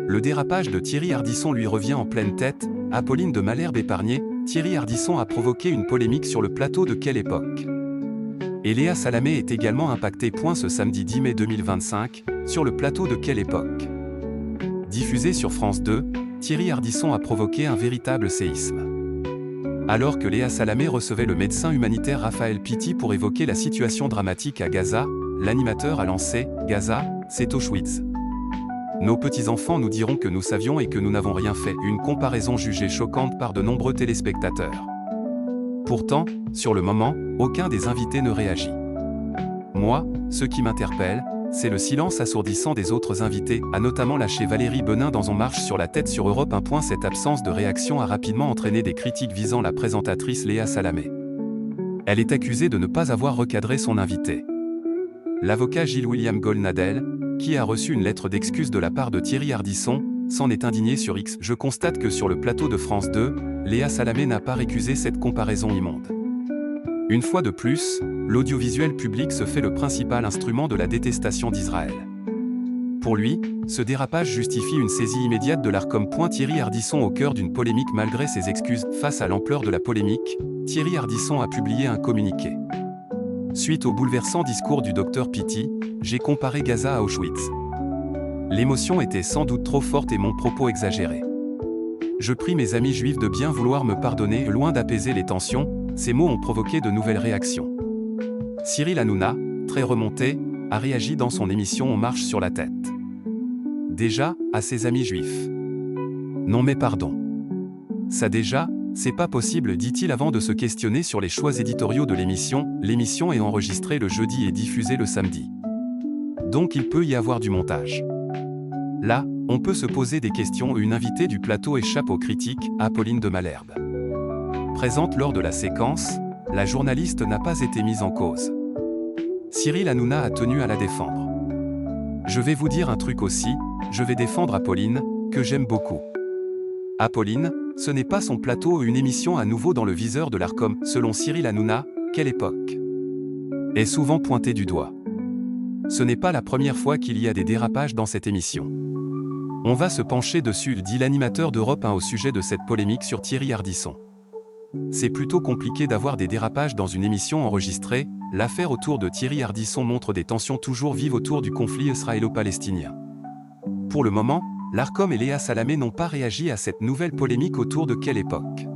Le dérapage de Thierry Ardisson lui revient en pleine tête. Apolline de Malherbe épargnée, Thierry Ardisson a provoqué une polémique sur le plateau de Quelle époque. Et Léa Salamé est également impactée. Ce samedi 10 mai 2025, sur le plateau de Quelle époque. Diffusé sur France 2, Thierry Ardisson a provoqué un véritable séisme. Alors que Léa Salamé recevait le médecin humanitaire Raphaël Pitti pour évoquer la situation dramatique à Gaza, l'animateur a lancé « Gaza, c'est Auschwitz. Nos petits-enfants nous diront que nous savions et que nous n'avons rien fait », une comparaison jugée choquante par de nombreux téléspectateurs. Pourtant, sur le moment, aucun des invités ne réagit. Moi, ce qui m'interpelle, c'est le silence assourdissant des autres invités, a notamment lâché Valérie Benin dans On marche sur la tête sur Europe 1. Cette absence de réaction a rapidement entraîné des critiques visant la présentatrice Léa Salamé. Elle est accusée de ne pas avoir recadré son invité. L'avocat Gilles-William Golnadel, qui a reçu une lettre d'excuse de la part de Thierry Ardisson, s'en est indigné sur X. « Je constate que sur le plateau de France 2, Léa Salamé n'a pas récusé cette comparaison immonde. Une fois de plus, l'audiovisuel public se fait le principal instrument de la détestation d'Israël. Pour lui, ce dérapage justifie une saisie immédiate de l'Arcom. Thierry Ardisson au cœur d'une polémique malgré ses excuses. Face à l'ampleur de la polémique, Thierry Ardisson a publié un communiqué. Suite au bouleversant discours du docteur Pitti, j'ai comparé Gaza à Auschwitz. L'émotion était sans doute trop forte et mon propos exagéré. Je prie mes amis juifs de bien vouloir me pardonner. Loin d'apaiser les tensions, ces mots ont provoqué de nouvelles réactions. Cyril Hanouna, très remonté, a réagi dans son émission On marche sur la tête. Déjà, à ses amis juifs. Non mais pardon. Ça déjà, c'est pas possible, dit-il avant de se questionner sur les choix éditoriaux de l'émission. L'émission est enregistrée le jeudi et diffusée le samedi. Donc il peut y avoir du montage. Là, on peut se poser des questions. Une invitée du plateau échappe aux critiques, Apolline de Malherbe. Présente lors de la séquence, la journaliste n'a pas été mise en cause. Cyril Hanouna a tenu à la défendre. Je vais vous dire un truc aussi, je vais défendre Apolline, que j'aime beaucoup. Apolline, ce n'est pas son plateau ou une émission à nouveau dans le viseur de l'Arcom. Selon Cyril Hanouna, Quelle époque est souvent pointée du doigt. Ce n'est pas la première fois qu'il y a des dérapages dans cette émission. On va se pencher dessus, dit l'animateur d'Europe 1 au sujet de cette polémique sur Thierry Ardisson. C'est plutôt compliqué d'avoir des dérapages dans une émission enregistrée. L'affaire autour de Thierry Ardisson montre des tensions toujours vives autour du conflit israélo-palestinien. Pour le moment, l'Arcom et Léa Salamé n'ont pas réagi à cette nouvelle polémique autour de Quelle époque.